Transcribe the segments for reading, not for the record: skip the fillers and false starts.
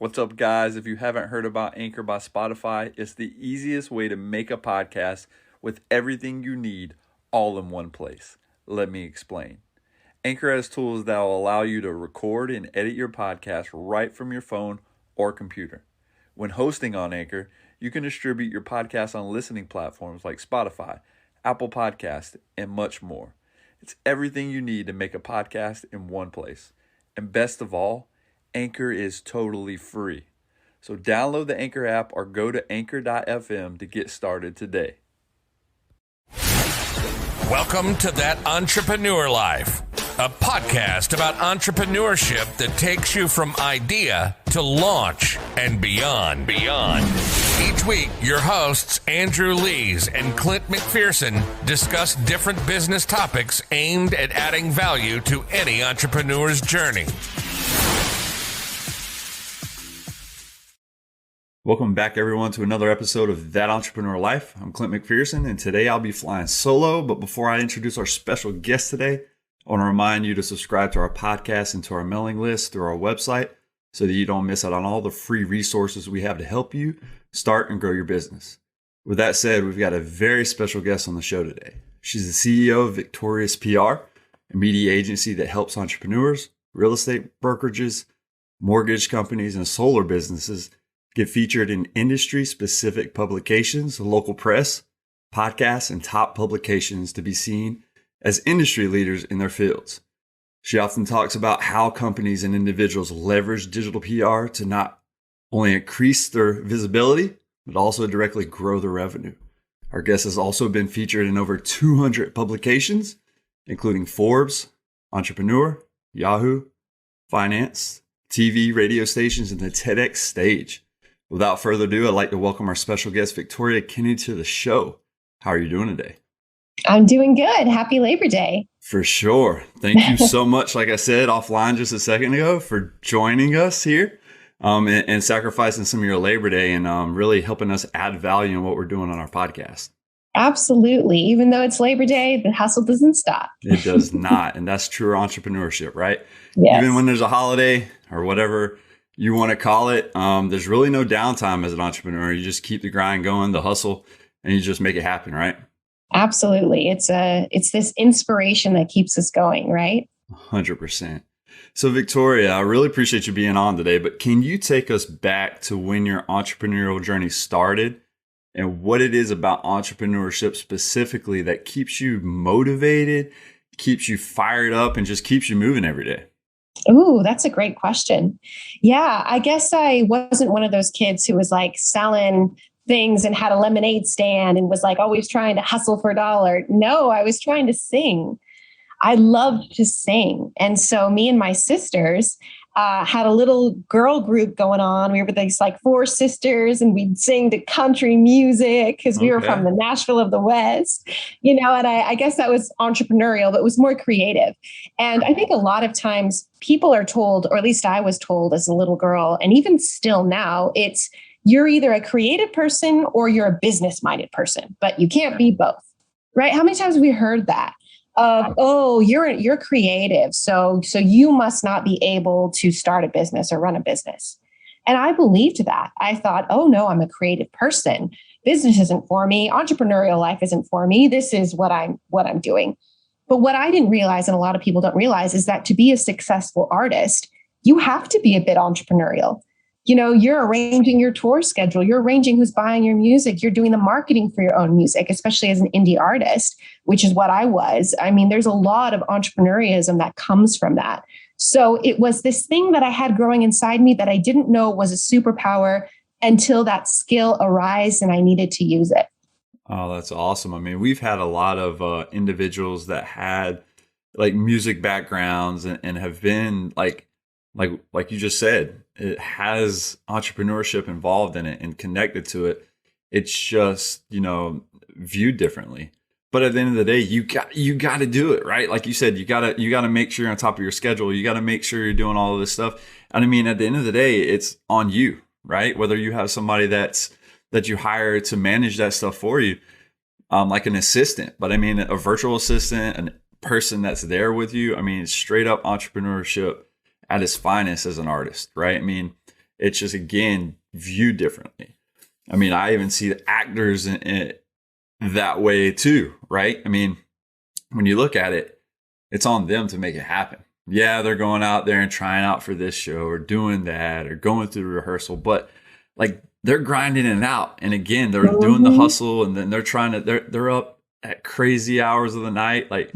What's up, guys? If you haven't heard about Anchor by Spotify, it's the easiest way to make a podcast with everything you need all in one place. Let me explain. Anchor has tools that will allow you to record and edit your podcast right from your phone or computer. When hosting on Anchor, you can distribute your podcast on listening platforms like Spotify, Apple Podcasts, and much more. It's everything you need to make a podcast in one place. And best of all, Anchor is totally free. So download the Anchor app or go to anchor.fm to get started today. Welcome to That Entrepreneur Life, a podcast about entrepreneurship that takes you from idea to launch and beyond. Each week, your hosts, Andrew Lees and Clint McPherson, discuss different business topics aimed at adding value to any entrepreneur's journey. Welcome back, everyone, to another episode of That Entrepreneur Life. I'm Clint McPherson, and today I'll be flying solo. But before I introduce our special guest today, I want to remind you to subscribe to our podcast and to our mailing list through our website so that you don't miss out on all the free resources we have to help you start and grow your business. With that said, we've got a very special guest on the show today. She's the CEO of Victorious PR, a media agency that helps entrepreneurs, real estate brokerages, mortgage companies, and solar businesses get featured in industry-specific publications, local press, podcasts, and top publications to be seen as industry leaders in their fields. She often talks about how companies and individuals leverage digital PR to not only increase their visibility, but also directly grow their revenue. Our guest has also been featured in over 200 publications, including Forbes, Entrepreneur, Yahoo, Finance, TV, radio stations, and the TEDx stage. Without further ado, I'd like to welcome our special guest, Victoria Kinney, to the show. How are you doing today? I'm doing good. Happy Labor Day. For sure. Thank you so much, like I said offline just a second ago, for joining us here and sacrificing some of your Labor Day and really helping us add value in what we're doing on our podcast. Absolutely. Even though it's Labor Day, the hustle doesn't stop. It does not. And that's true entrepreneurship, right? Yes. Even when there's a holiday or whatever you want to call it, there's really no downtime as an entrepreneur. You just keep the grind going, the hustle, and you just make it happen, right? Absolutely. It's this inspiration that keeps us going, right? 100%. So Victoria, I really appreciate you being on today, but can you take us back to when your entrepreneurial journey started and what it is about entrepreneurship specifically that keeps you motivated, keeps you fired up, and just keeps you moving every day? Ooh, that's a great question. Yeah, I guess I wasn't one of those kids who was like selling things and had a lemonade stand and was like always trying to hustle for a dollar. No, I was trying to sing. I loved to sing. And so me and my sisters had a little girl group going on. We were these like four sisters and we'd sing to country music because we were from the Nashville of the West, and I guess that was entrepreneurial, but it was more creative. And I think a lot of times people are told, or at least I was told as a little girl, and even still now, it's you're either a creative person or you're a business-minded person, but you can't be both, right? How many times have we heard that? You're creative, so you must not be able to start a business or run a business. And I believed that. I thought, oh no, I'm a creative person. Business isn't for me. Entrepreneurial life isn't for me. This is what I'm doing. But what I didn't realize, and a lot of people don't realize, is that to be a successful artist, you have to be a bit entrepreneurial. You're arranging your tour schedule. You're arranging who's buying your music. You're doing the marketing for your own music, especially as an indie artist, which is what I was. I mean, there's a lot of entrepreneurialism that comes from that. So it was this thing that I had growing inside me that I didn't know was a superpower until that skill arose and I needed to use it. Oh, that's awesome. I mean, we've had a lot of individuals that had like music backgrounds and have been like you just said, it has entrepreneurship involved in it and connected to it. It's just, viewed differently. But at the end of the day, you got to do it, right? Like you said, you got to make sure you're on top of your schedule. You got to make sure you're doing all of this stuff. And I mean, at the end of the day, it's on you, right? Whether you have somebody that you hire to manage that stuff for you, like an assistant, but I mean, a virtual assistant, a person that's there with you. I mean, straight up entrepreneurship at its finest as an artist, right? I mean, It's just, again, viewed differently. I mean, I even see the actors in that way too, right? I mean, when you look at it, it's on them to make it happen. Yeah, they're going out there and trying out for this show or doing that or going through rehearsal, but like they're grinding it out. And again, they're doing the hustle, and then they're up at crazy hours of the night, like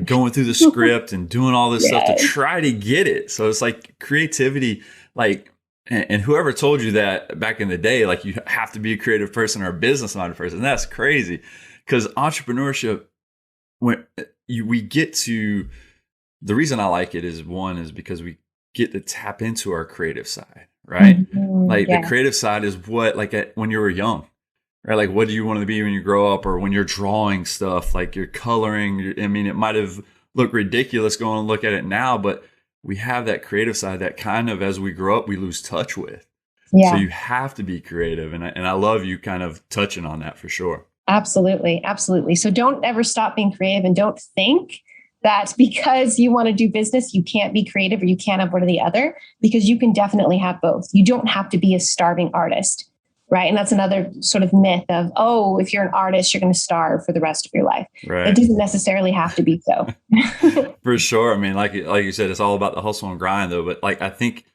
going through the script and doing all this stuff to try to get it. So it's like creativity, like, and whoever told you that back in the day, like you have to be a creative person or a business-minded person, that's crazy. Because entrepreneurship, we get to, the reason I like it is because we get to tap into our creative side, right? The creative side is what, like when you were young, right? Like, what do you want to be when you grow up, or when you're drawing stuff, like you're coloring? I mean, it might have looked ridiculous going and look at it now, but we have that creative side that kind of, as we grow up, we lose touch with. So you have to be creative. And I love you kind of touching on that for sure. Absolutely. Absolutely. So don't ever stop being creative, and don't think that because you want to do business, you can't be creative or you can't have one or the other, because you can definitely have both. You don't have to be a starving artist, right? And that's another sort of myth of, oh, if you're an artist, you're going to starve for the rest of your life. Right. It doesn't necessarily have to be so. For sure. I mean, like you said, it's all about the hustle and grind though. But like, I think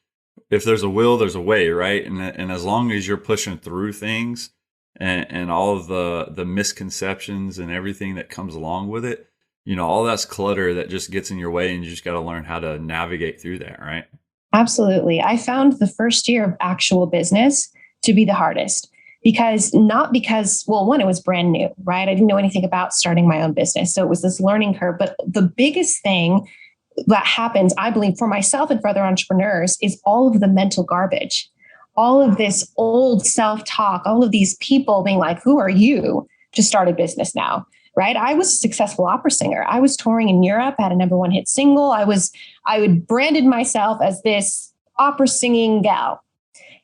if there's a will, there's a way, right? And as long as you're pushing through things and all of the misconceptions and everything that comes along with it, you know, all that's clutter that just gets in your way, and you just got to learn how to navigate through that, right? Absolutely. I found the first year of actual business to be the hardest, because one, it was brand new, right? I didn't know anything about starting my own business. So it was this learning curve. But the biggest thing that happens, I believe, for myself and for other entrepreneurs is all of the mental garbage, all of this old self-talk, all of these people being like, who are you to start a business now? Right? I was a successful opera singer. I was touring in Europe, had a #1 hit single. I would branded myself as this opera singing gal,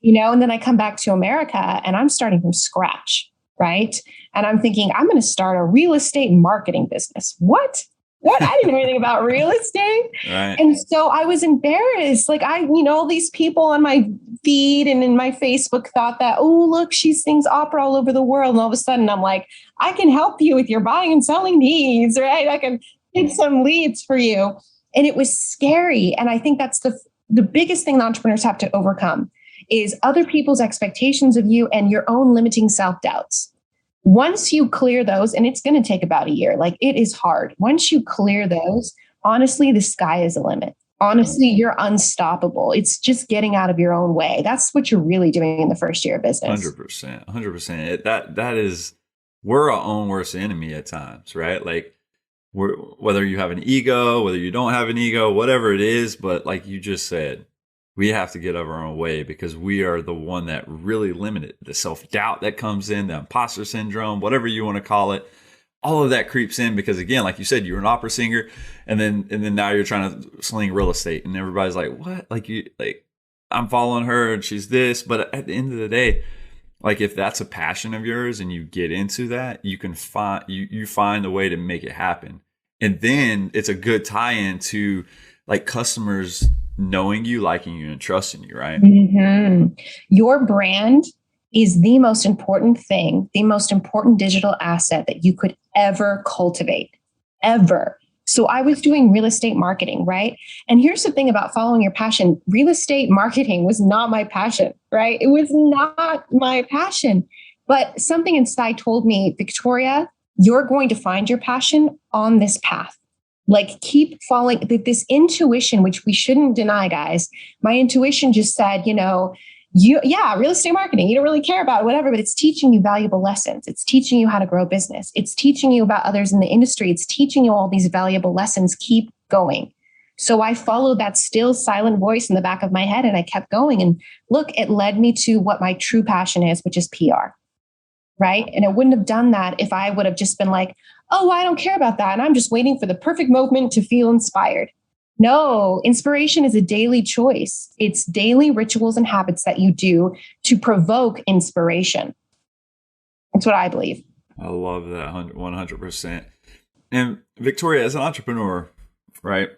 you know, and then I come back to America and I'm starting from scratch. Right. And I'm thinking, I'm going to start a real estate marketing business. What? I didn't know anything about real estate. Right. And so I was embarrassed. Like all these people on my feed and in my Facebook thought that, oh, look, she sings opera all over the world. And all of a sudden I'm like, I can help you with your buying and selling needs, right? I can get some leads for you. And it was scary. And I think that's the biggest thing that entrepreneurs have to overcome is other people's expectations of you and your own limiting self-doubts. Once you clear those, and it's going to take about a year, like it is hard. Once you clear those, honestly, the sky is the limit. Honestly, you're unstoppable. It's just getting out of your own way. That's what you're really doing in the first year of business. 100%. That is, we're our own worst enemy at times, right? Like whether you have an ego, whether you don't have an ego, whatever it is, but like you just said, we have to get out of our own way, because we are the one that really limited the self-doubt that comes in, the imposter syndrome, whatever you want to call it. All of that creeps in because, again, like you said, you're an opera singer, and then now you're trying to sling real estate, and everybody's like, what? Like I'm following her and she's this. But at the end of the day, like if that's a passion of yours and you get into that, you can find you find a way to make it happen. And then it's a good tie-in to like customers knowing you, liking you, and trusting you, right? Mm-hmm. Your brand is the most important thing, the most important digital asset that you could ever cultivate, ever. So I was doing real estate marketing, right? And here's the thing about following your passion. Real estate marketing was not my passion, right? It was not my passion. But something inside told me, Victoria, you're going to find your passion on this path. Like keep following this intuition, which we shouldn't deny, guys. My intuition just said, real estate marketing, you don't really care about it, whatever, but it's teaching you valuable lessons. It's teaching you how to grow a business. It's teaching you about others in the industry. It's teaching you all these valuable lessons. Keep going. So I followed that still silent voice in the back of my head and I kept going. And look, it led me to what my true passion is, which is PR. Right. And I wouldn't have done that if I would have just been like, oh, I don't care about that. And I'm just waiting for the perfect moment to feel inspired. No, inspiration is a daily choice. It's daily rituals and habits that you do to provoke inspiration. That's what I believe. I love that 100%. And Victoria, as an entrepreneur, right,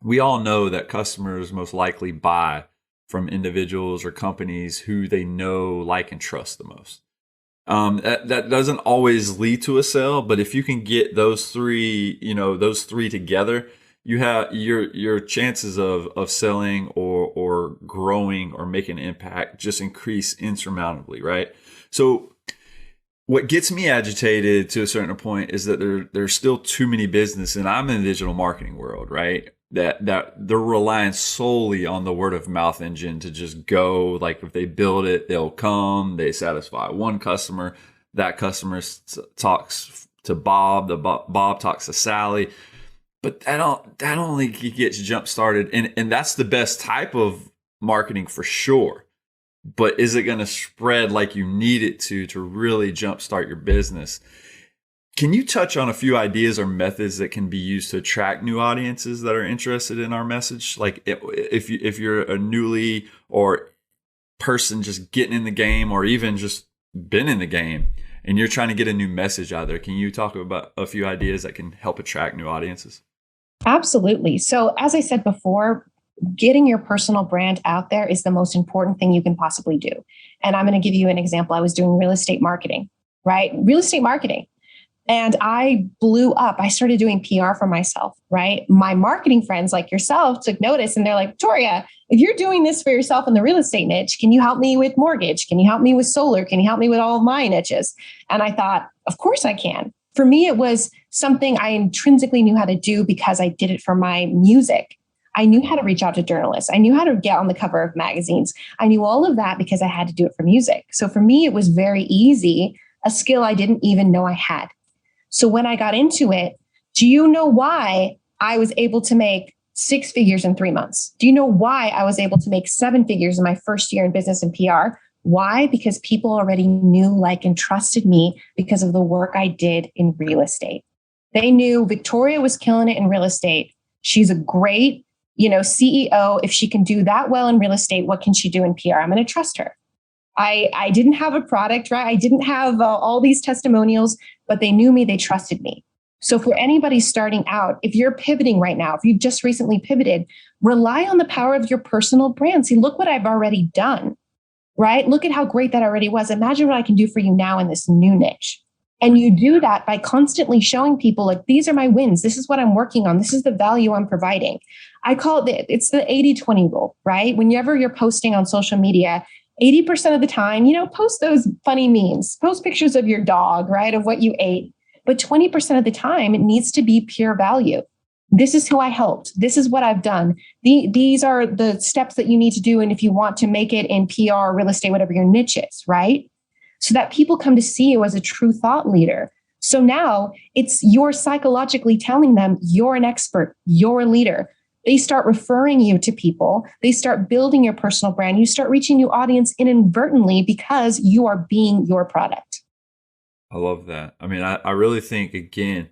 we all know that customers most likely buy from individuals or companies who they know, like, and trust the most. That doesn't always lead to a sale, but if you can get those three together, you have your chances of selling or growing or making an impact just increase insurmountably, right? So what gets me agitated to a certain point is that there's still too many businesses, and I'm in the digital marketing world, right? That they're relying solely on the word of mouth engine to just go. Like, if they build it, they'll come. They satisfy one customer. That customer talks to Bob. Bob talks to Sally. But that only gets jump started, and that's the best type of marketing for sure. But is it going to spread like you need it to really jumpstart your business? Can you touch on a few ideas or methods that can be used to attract new audiences that are interested in our message? Like, if you're a newly or person just getting in the game, or even just been in the game, and you're trying to get a new message out there, can you talk about a few ideas that can help attract new audiences? Absolutely. So, as I said before, getting your personal brand out there is the most important thing you can possibly do. And I'm going to give you an example. I was doing real estate marketing, right? Real estate marketing. And I blew up. I started doing PR for myself, right? My marketing friends like yourself took notice, and they're like, Victoria, if you're doing this for yourself in the real estate niche, can you help me with mortgage? Can you help me with solar? Can you help me with all of my niches? And I thought, of course I can. For me, it was something I intrinsically knew how to do because I did it for my music. I knew how to reach out to journalists. I knew how to get on the cover of magazines. I knew all of that because I had to do it for music. So for me, it was very easy, a skill I didn't even know I had. So when I got into it, do you know why I was able to make 6 figures in 3 months? Do you know why I was able to make 7 figures in my first year in business and PR? Why? Because people already knew, like, and trusted me because of the work I did in real estate. They knew Victoria was killing it in real estate. She's a great, CEO. If she can do that well in real estate, what can she do in PR? I'm going to trust her. I didn't have a product, right? I didn't have all these testimonials, but they knew me, they trusted me. So for anybody starting out, if you're pivoting right now, if you've just recently pivoted, rely on the power of your personal brand. See, look what I've already done, right? Look at how great that already was. Imagine what I can do for you now in this new niche. And you do that by constantly showing people, like, these are my wins. This is what I'm working on. This is the value I'm providing. I call it's the 80-20 rule, right? Whenever you're posting on social media, 80% of the time, post those funny memes, post pictures of your dog, right? Of what you ate. But 20% of the time, it needs to be pure value. This is who I helped. This is what I've done. These are the steps that you need to do. And if you want to make it in PR, real estate, whatever your niche is, right? So that people come to see you as a true thought leader. So now you're psychologically telling them you're an expert, you're a leader. They start referring you to people. They start building your personal brand. You start reaching new audience inadvertently because you are being your product. I love that. I mean, I really think, again,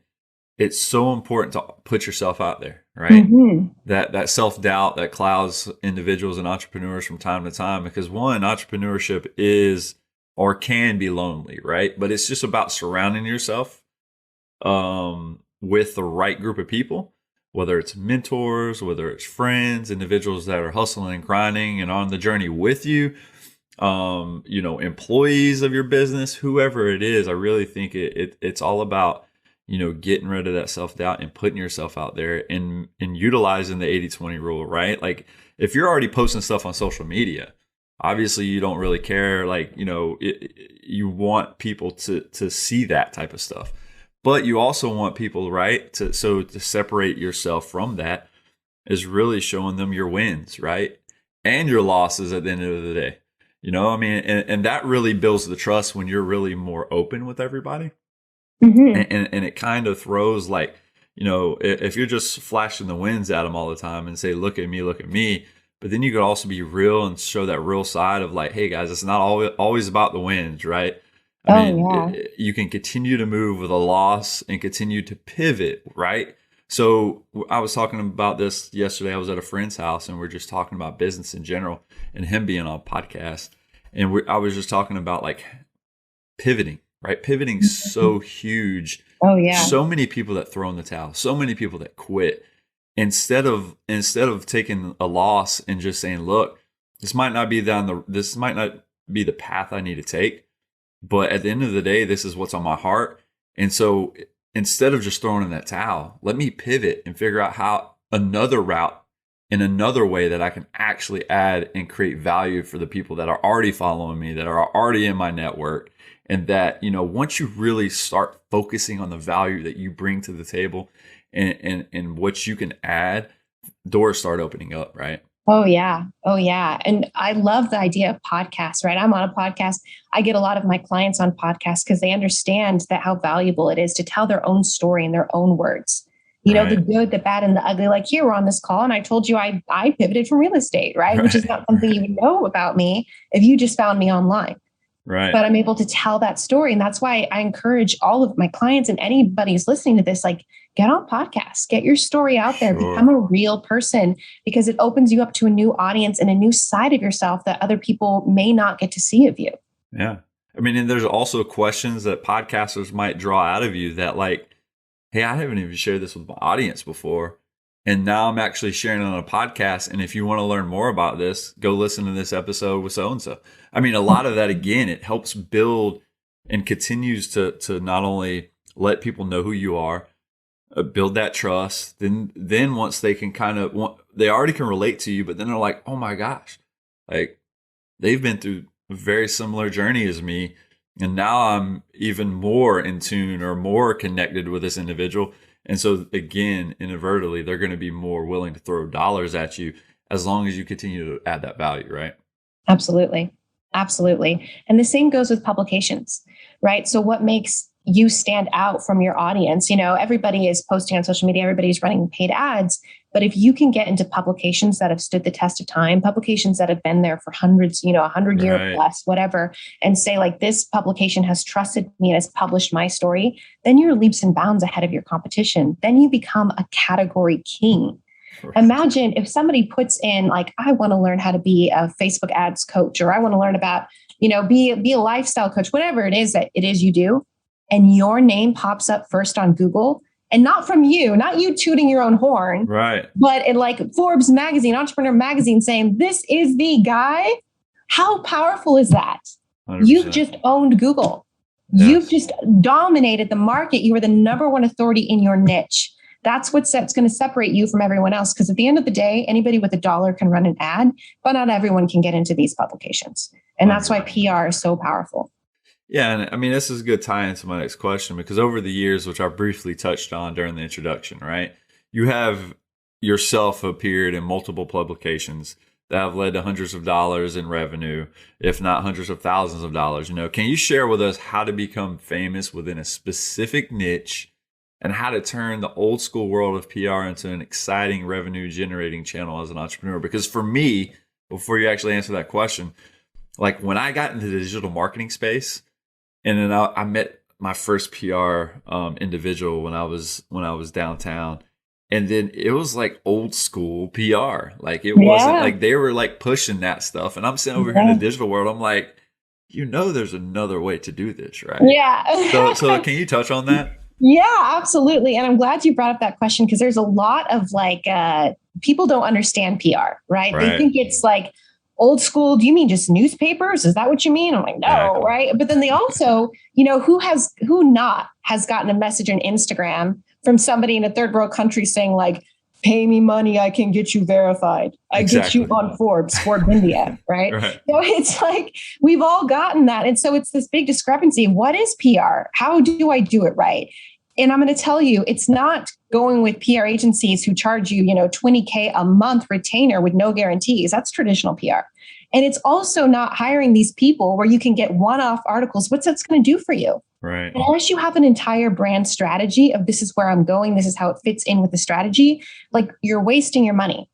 it's so important to put yourself out there, right? Mm-hmm. That self-doubt that clouds individuals and entrepreneurs from time to time, because one, entrepreneurship is or can be lonely, right? But it's just about surrounding yourself with the right group of people, whether it's mentors, whether it's friends, individuals that are hustling and grinding and on the journey with you, employees of your business, whoever it is. I really think it's all about, getting rid of that self-doubt and putting yourself out there and utilizing the 80-20 rule, right? Like, if you're already posting stuff on social media, obviously you don't really care. Like, you want people to see that type of stuff. But you also want people, right, to separate yourself from that is really showing them your wins, right, and your losses at the end of the day. And that really builds the trust when you're really more open with everybody. Mm-hmm. And it kind of throws, like, if you're just flashing the wins at them all the time and say, look at me. But then you could also be real and show that real side of, like, hey, guys, it's not always about the wins, right? You can continue to move with a loss and continue to pivot, right? So I was talking about this yesterday. I was at a friend's house and we're just talking about business in general and him being on a podcast. And I was just talking about, like, pivoting, right? Pivoting so huge. Oh, yeah. So many people that throw in the towel, so many people that quit instead of taking a loss and just saying, look, this might not be this might not be the path I need to take, but at the end of the day, this is what's on my heart. And so instead of just throwing in that towel, let me pivot and figure out how another route in another way that I can actually add and create value for the people that are already following me, that are already in my network. And that, once you really start focusing on the value that you bring to the table and what you can add, doors start opening up, right? Oh, yeah. Oh, yeah. And I love the idea of podcasts, right? I'm on a podcast. I get a lot of my clients on podcasts because they understand that how valuable it is to tell their own story in their own words. Right. The good, the bad, and the ugly. Like here, we're on this call and I told you I pivoted from real estate, right? Which is not something you would know about me if you just found me online. Right. But I'm able to tell that story. And that's why I encourage all of my clients and anybody who's listening to this, like, get on podcasts, get your story out there, become a real person, because it opens you up to a new audience and a new side of yourself that other people may not get to see of you. Yeah. I mean, and there's also questions that podcasters might draw out of you that, like, hey, I haven't even shared this with my audience before. And now I'm actually sharing it on a podcast. And if you want to learn more about this, go listen to this episode with so-and-so. I mean, a lot of that, again, it helps build and continues to not only let people know who you are, build that trust. Then once they can they already can relate to you, but then they're like, oh my gosh, like they've been through a very similar journey as me. And now I'm even more in tune or more connected with this individual. And so again, inadvertently, they're going to be more willing to throw dollars at you as long as you continue to add that value, right? Absolutely. Absolutely. And the same goes with publications, right? So what makes you stand out from your audience? Everybody is posting on social media, everybody's running paid ads. But if you can get into publications that have stood the test of time, publications that have been there for hundreds, 100 year plus, whatever, and say like, this publication has trusted me and has published my story, then you're leaps and bounds ahead of your competition. Then you become a category king. Imagine if somebody puts in like, I want to learn how to be a Facebook ads coach, or I want to learn about, be a lifestyle coach, whatever it is you do. And your name pops up first on Google, and not from you, not you tooting your own horn, right? But in like Forbes magazine, Entrepreneur magazine saying, this is the guy. How powerful is that? 100%. You've just owned Google. Yes. You've just dominated the market. You are the number one authority in your niche. That's what's going to separate you from everyone else. Because at the end of the day, anybody with $1 can run an ad, but not everyone can get into these publications. And that's why PR is so powerful. Yeah. And I mean, this is a good tie into my next question, because over the years, which I briefly touched on during the introduction, right? You have yourself appeared in multiple publications that have led to hundreds of dollars in revenue, if not hundreds of thousands of dollars. Can you share with us how to become famous within a specific niche and how to turn the old school world of PR into an exciting revenue generating channel as an entrepreneur? Because for me, before you actually answer that question, like when I got into the digital marketing space, and then I met my first PR individual when I was downtown. And then it was like old school PR. Like it wasn't like they were like pushing that stuff. And I'm sitting over here in the digital world. I'm like, there's another way to do this, right? Yeah. So can you touch on that? Yeah, absolutely. And I'm glad you brought up that question, because there's a lot of like, people don't understand PR, right? They think it's like old school. Do you mean just newspapers? Is that what you mean? I'm like, no, right? But then they also, who has gotten a message on Instagram from somebody in a third world country saying like, pay me money, I can get you verified. I get you on Forbes India, right? So it's like, we've all gotten that. And so it's this big discrepancy. What is PR? How do I do it right? And I'm going to tell you, it's not going with PR agencies who charge you, $20K a month retainer with no guarantees. That's traditional PR. And it's also not hiring these people where you can get one-off articles. What's that's going to do for you? Right. Unless you have an entire brand strategy of this is where I'm going, this is how it fits in with the strategy, like you're wasting your money.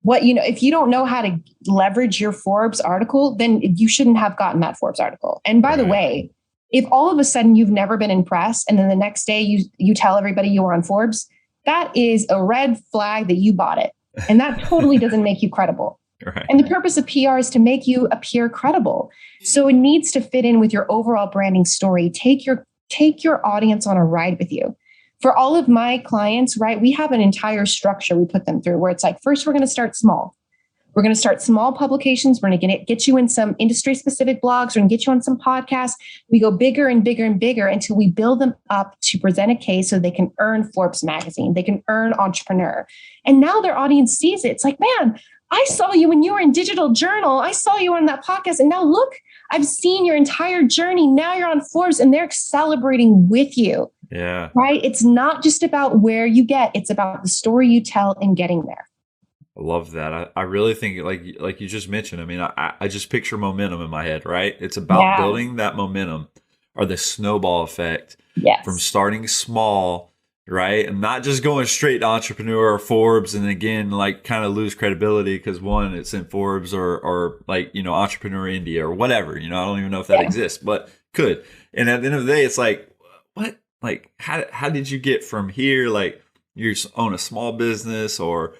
If you don't know how to leverage your Forbes article, then you shouldn't have gotten that Forbes article. And by the way, if all of a sudden you've never been in press and then the next day you tell everybody you were on Forbes, that is a red flag that you bought it. And that totally doesn't make you credible. Right. And the purpose of PR is to make you appear credible. So it needs to fit in with your overall branding story. Take your audience on a ride with you. For all of my clients, right, we have an entire structure we put them through where it's like, first, we're going to start small. We're going to start small publications. We're going to get you in some industry specific blogs. We're going to get you on some podcasts. We go bigger and bigger and bigger until we build them up to present a case so they can earn Forbes magazine. They can earn Entrepreneur. And now their audience sees it. It's like, man, I saw you when you were in Digital Journal. I saw you on that podcast. And now look, I've seen your entire journey. Now you're on Forbes and they're celebrating with you. Yeah. Right. It's not just about where you get, it's about the story you tell in getting there. I love that. I really think like you just mentioned, I mean, I just picture momentum in my head, right? It's about building that momentum or the snowball effect from starting small, right? And not just going straight to Entrepreneur or Forbes and again, like kind of lose credibility because one, it's in Forbes or like, you know, Entrepreneur India or whatever, you know, I don't even know if that exists, but could. And at the end of the day, it's like, what? Like, how did you get from here? Like you own a small business or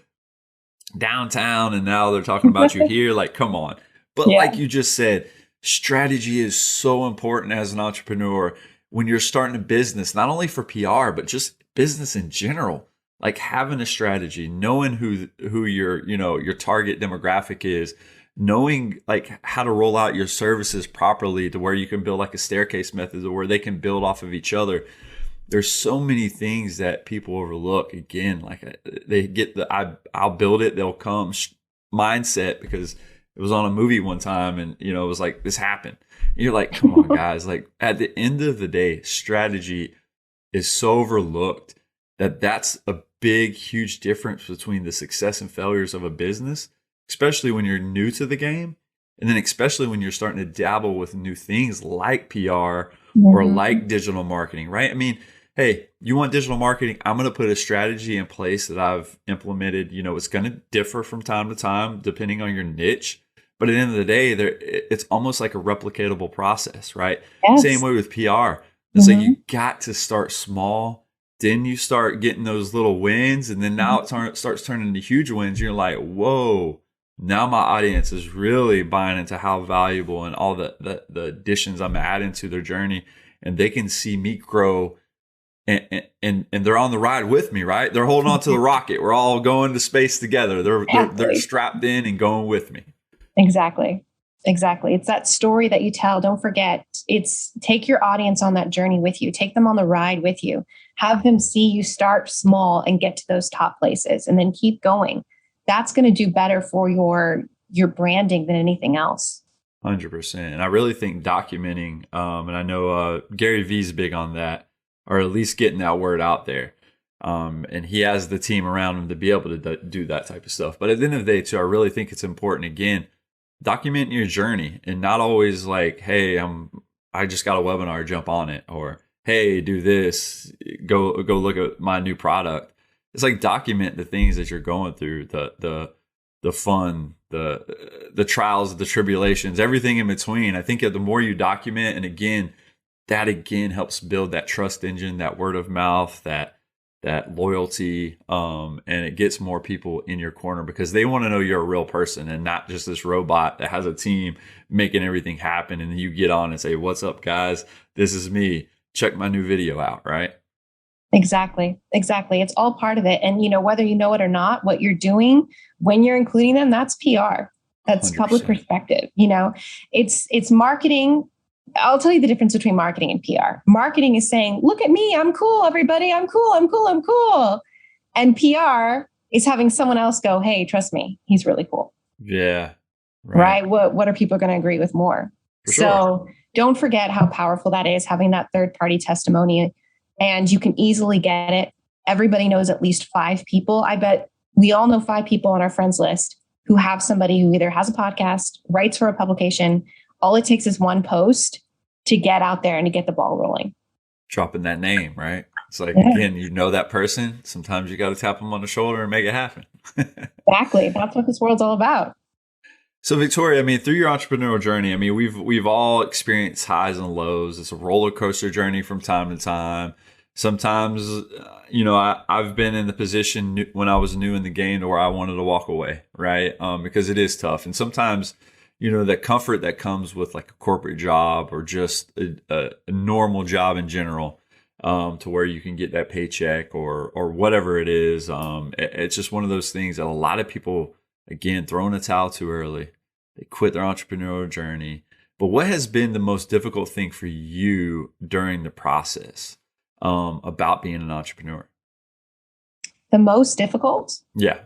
downtown and now they're talking about you here. Like, come on. But like you just said, strategy is so important as an entrepreneur when you're starting a business, not only for PR, but just business in general. Like having a strategy, knowing who your target demographic is, knowing like how to roll out your services properly to where you can build like a staircase method or where they can build off of each other. There's so many things that people overlook. Again, like they get I'll build it, they'll come mindset because it was on a movie one time and, you know, it was like this happened. And you're like, come on, guys. Like at the end of the day, strategy is so overlooked that's a big, huge difference between the success and failures of a business, especially when you're new to the game. And then especially when you're starting to dabble with new things like PR or like digital marketing, right? I mean, hey, you want digital marketing? I'm going to put a strategy in place that I've implemented. You know, it's going to differ from time to time depending on your niche. But at the end of the day, it's almost like a replicatable process, right? Yes. Same way with PR. It's like you got to start small. Then you start getting those little wins. And then now it starts turning into huge wins. You're like, whoa, now my audience is really buying into how valuable and all the additions I'm adding to their journey. And they can see me grow. And they're on the ride with me, right? They're holding on to the rocket. We're all going to space together. They're strapped in and going with me. Exactly. It's that story that you tell. Don't forget, it's take your audience on that journey with you. Take them on the ride with you. Have them see you start small and get to those top places and then keep going. That's going to do better for your branding than anything else. 100%. And I really think documenting, and I know Gary Vee's big on that, or at least getting that word out there. And he has the team around him to be able to do that type of stuff. But at the end of the day, too, I really think it's important, again, document your journey and not always like, hey, I just got a webinar, jump on it. Or, hey, do this, go look at my new product. It's like document the things that you're going through, the fun, the trials, the tribulations, everything in between. I think the more you document, and again, that again helps build that trust engine, that word of mouth, that loyalty, and it gets more people in your corner because they want to know you're a real person and not just this robot that has a team making everything happen. And then you get on and say, what's up, guys? This is me. Check my new video out, right? Exactly. It's all part of it. And, you know, whether you know it or not, what you're doing when you're including them, that's PR. That's 100%. Public perspective. You know, it's marketing. I'll tell you the difference between marketing and PR. Marketing is saying, look at me. I'm cool, everybody. I'm cool. And PR is having someone else go, hey, trust me, he's really cool. Yeah. Right. What are people going to agree with more? So don't forget how powerful that is, having that third party testimony. And you can easily get it. Everybody knows at least 5 people. I bet we all know 5 people on our friends list who have somebody who either has a podcast, writes for a publication. All it takes is one post to get out there and to get the ball rolling. Dropping that name, right? It's like, again, you know that person. Sometimes you got to tap them on the shoulder and make it happen. Exactly. That's what this world's all about. So Victoria, I mean, through your entrepreneurial journey, I mean, we've all experienced highs and lows. It's a roller coaster journey from time to time. Sometimes, you know, I've been in the position when I was new in the game to where I wanted to walk away, right? Because it is tough. And sometimes, you know, that comfort that comes with like a corporate job or just a normal job in general, to where you can get that paycheck or whatever it is. It's just one of those things that a lot of people again, throwing a towel too early. They quit their entrepreneurial journey. But what has been the most difficult thing for you during the process about being an entrepreneur? The most difficult? Yeah.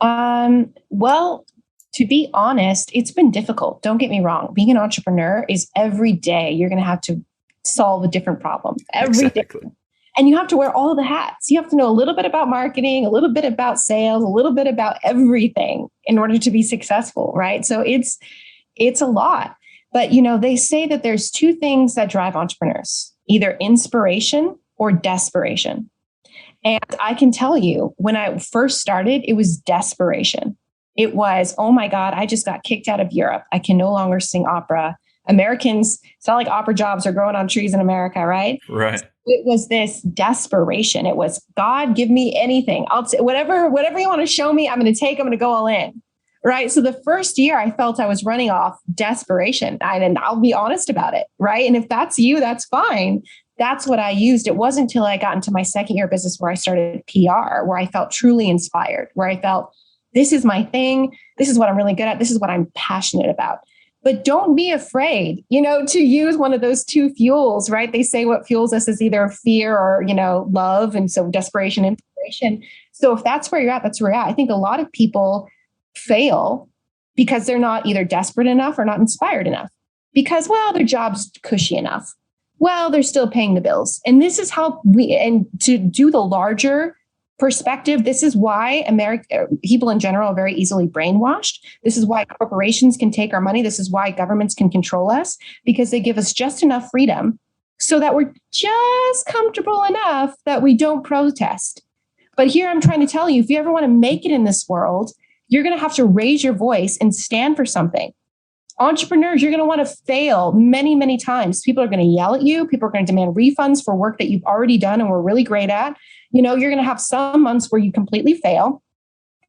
Well, to be honest, it's been difficult. Don't get me wrong. Being an entrepreneur is every day you're going to have to solve a different problem every day. And you have to wear all the hats. You have to know a little bit about marketing, a little bit about sales, a little bit about everything in order to be successful, right? So it's a lot. But, they say that there's two things that drive entrepreneurs, either inspiration or desperation. And I can tell you, when I first started, it was desperation. It was, oh my God, I just got kicked out of Europe. I can no longer sing opera. Americans, it's not like opera jobs are growing on trees in America, right? Right. It was this desperation. It was, God, give me anything. I'll say whatever you want to show me, I'm going to take, I'm going to go all in. Right. So the first year I felt I was running off desperation, and I'll be honest about it. Right. And if that's you, that's fine. That's what I used. It wasn't until I got into my second year of business where I started PR, where I felt truly inspired, where I felt this is my thing. This is what I'm really good at. This is what I'm passionate about. But don't be afraid, to use one of those two fuels, right? They say what fuels us is either fear or, love. And so desperation, inspiration. So if that's where you're at, that's where you're at. I think a lot of people fail because they're not either desperate enough or not inspired enough because, well, their job's cushy enough. Well, they're still paying the bills. And this is how and to do the larger perspective, this is why people in general are very easily brainwashed. This is why corporations can take our money. This is why governments can control us, because they give us just enough freedom so that we're just comfortable enough that we don't protest. But here I'm trying to tell you, if you ever want to make it in this world, you're going to have to raise your voice and stand for something. Entrepreneurs, you're going to want to fail many, many times. People are going to yell at you. People are going to demand refunds for work that you've already done and were really great at. You're going to have some months where you completely fail.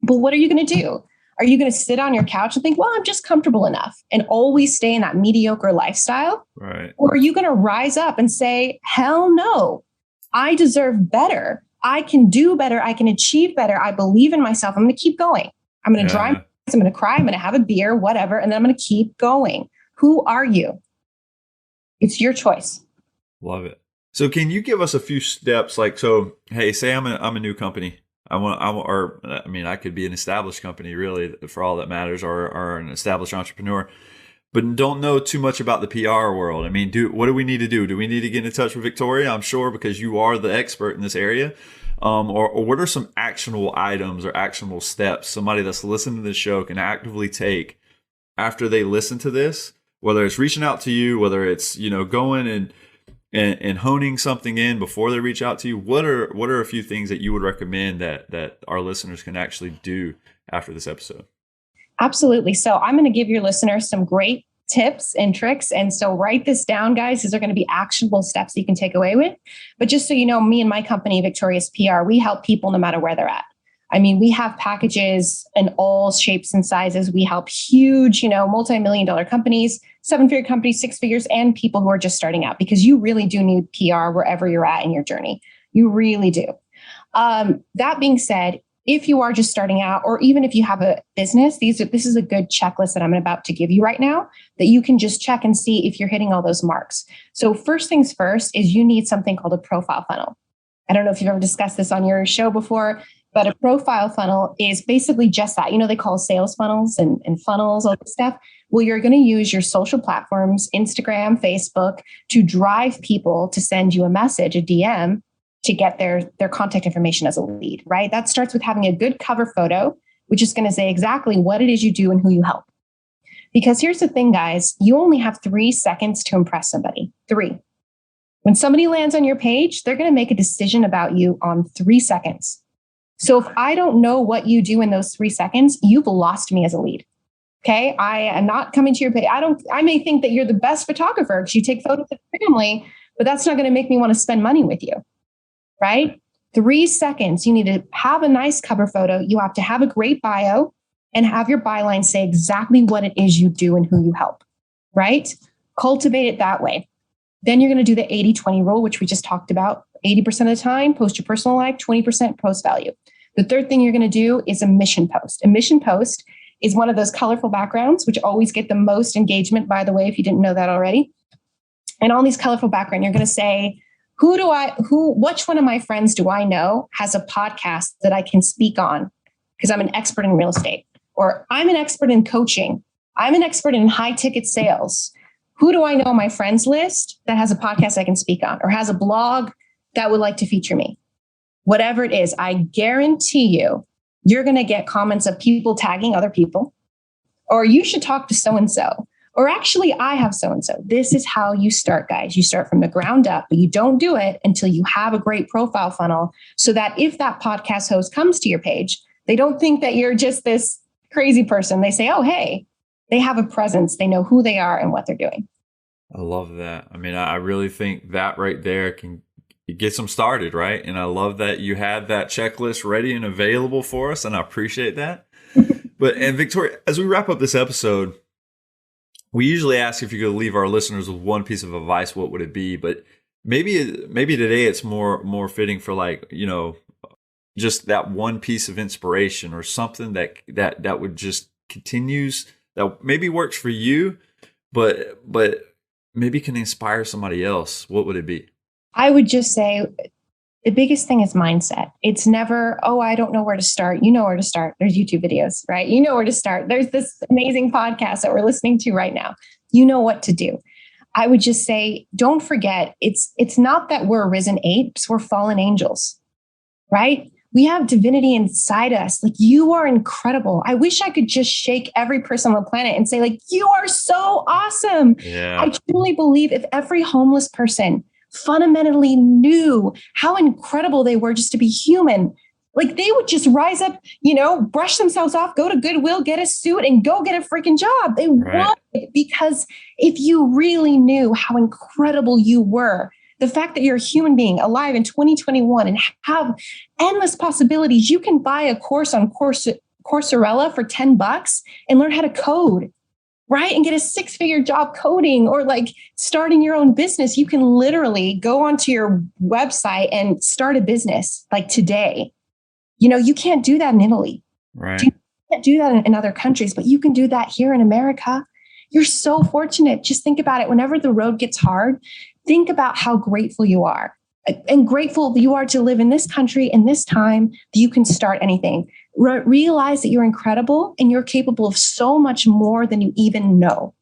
But what are you going to do? Are you going to sit on your couch and think, well, I'm just comfortable enough and always stay in that mediocre lifestyle? Right. Or are you going to rise up and say, hell no, I deserve better. I can do better. I can achieve better. I believe in myself. I'm going to keep going. I'm going to drive. I'm going to cry. I'm going to have a beer, whatever. And then I'm going to keep going. Who are you? It's your choice. Love it. So can you give us a few steps? Hey, say I'm a new company. I could be an established company really for all that matters, or an established entrepreneur, but don't know too much about the PR world. What do we need to do? Do we need to get in touch with Victoria? I'm sure, because you are the expert in this area. Or what are some actionable items or actionable steps somebody that's listening to this show can actively take after they listen to this, whether it's reaching out to you, whether it's, going and honing something in before they reach out to you? What are a few things that you would recommend that our listeners can actually do after this episode? Absolutely. So I'm going to give your listeners some great tips and tricks. And so write this down, guys. These are going to be actionable steps you can take away with. But just so you know, me and my company, Victorious PR, we help people no matter where they're at. We have packages in all shapes and sizes. We help huge, multi-million-dollar companies, 7-figure companies, 6 figures, and people who are just starting out, because you really do need PR wherever you're at in your journey. You really do. That being said, if you are just starting out, or even if you have a business, this is a good checklist that I'm about to give you right now that you can just check and see if you're hitting all those marks. So first things first is you need something called a profile funnel. I don't know if you've ever discussed this on your show before, but a profile funnel is basically just that. They call sales funnels and funnels, all this stuff. Well, you're going to use your social platforms, Instagram, Facebook, to drive people to send you a message, a DM, to get their contact information as a lead, right? That starts with having a good cover photo, which is going to say exactly what it is you do and who you help. Because here's the thing, guys, you only have 3 seconds to impress somebody. 3. When somebody lands on your page, they're going to make a decision about you on 3 seconds. So if I don't know what you do in those 3 seconds, you've lost me as a lead. Okay. I am not coming to your page. I may think that you're the best photographer because you take photos of family, but that's not going to make me want to spend money with you. Right? 3 seconds. You need to have a nice cover photo. You have to have a great bio and have your byline say exactly what it is you do and who you help. Right? Cultivate it that way. Then you're going to do the 80-20 rule, which we just talked about. 80% of the time, post your personal life, 20% post value. The third thing you're going to do is a mission post. A mission post is one of those colorful backgrounds, which always get the most engagement, by the way, if you didn't know that already. And on these colorful background, you're going to say, which one of my friends do I know has a podcast that I can speak on? Because I'm an expert in real estate, or I'm an expert in coaching. I'm an expert in high ticket sales. Who do I know on my friends list that has a podcast I can speak on, or has a blog that would like to feature me? Whatever it is, I guarantee you're going to get comments of people tagging other people, or you should talk to so-and-so, or actually I have so-and-so. This is how you start, guys. You start from the ground up, but you don't do it until you have a great profile funnel, so that if that podcast host comes to your page, they don't think that you're just this crazy person. They say, oh, hey, they have a presence. They know who they are and what they're doing. I love that. I mean, I really think that right there can get them started, right? And I love that you had that checklist ready and available for us, and I appreciate that. And Victoria, as we wrap up this episode, we usually ask if you could leave our listeners with one piece of advice, what would it be? But maybe today it's more fitting for, like, you know, just that one piece of inspiration or something that would just continues, that maybe works for you, but maybe can inspire somebody else. What would it be? I would just say the biggest thing is mindset. It's never, oh, I don't know where to start. You know where to start. There's YouTube videos, right? You know where to start. There's this amazing podcast that we're listening to right now. You know what to do. I would just say, don't forget, it's not that we're risen apes, we're fallen angels, right? We have divinity inside us. Like, you are incredible. I wish I could just shake every person on the planet and say, like, you are so awesome. Yeah. I truly believe if every homeless person fundamentally knew how incredible they were just to be human, like, they would just rise up, you know, brush themselves off, go to Goodwill, get a suit, and go get a freaking job. They would, because if you really knew how incredible you were, the fact that you're a human being alive in 2021 and have endless possibilities, you can buy a course on Coursera for $10 and learn how to code, right? And get a 6-figure job coding, or like starting your own business. You can literally go onto your website and start a business like today. You know, you can't do that in Italy. Right. You can't do that in other countries, but you can do that here in America. You're so fortunate. Just think about it. Whenever the road gets hard, think about how grateful you are, and grateful you are to live in this country in this time, that you can start anything. Realize that you're incredible and you're capable of so much more than you even know.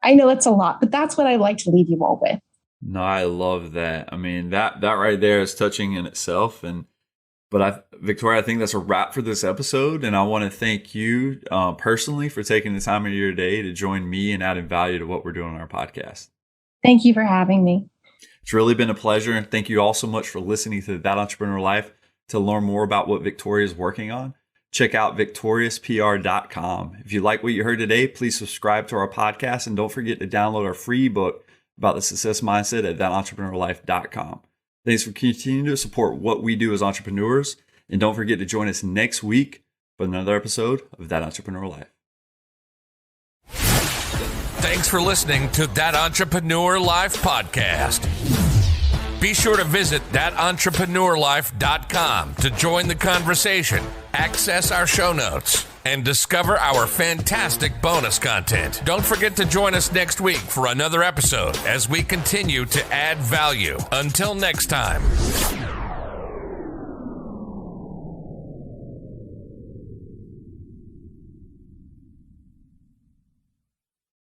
I know that's a lot, but that's what I'd like to leave you all with. No, I love that. I mean, that right there is touching in itself. Victoria, I think that's a wrap for this episode. And I want to thank you personally for taking the time of your day to join me and adding value to what we're doing on our podcast. Thank you for having me. It's really been a pleasure. And thank you all so much for listening to That Entrepreneur Life. To learn more about what Victoria is working on, check out victoriouspr.com. If you like what you heard today, please subscribe to our podcast, and don't forget to download our free book about the success mindset at thatentrepreneurlife.com. Thanks for continuing to support what we do as entrepreneurs, and don't forget to join us next week for another episode of That Entrepreneur Life. Thanks for listening to That Entrepreneur Life podcast. Be sure to visit thatentrepreneurlife.com to join the conversation, access our show notes, and discover our fantastic bonus content. Don't forget to join us next week for another episode as we continue to add value. Until next time.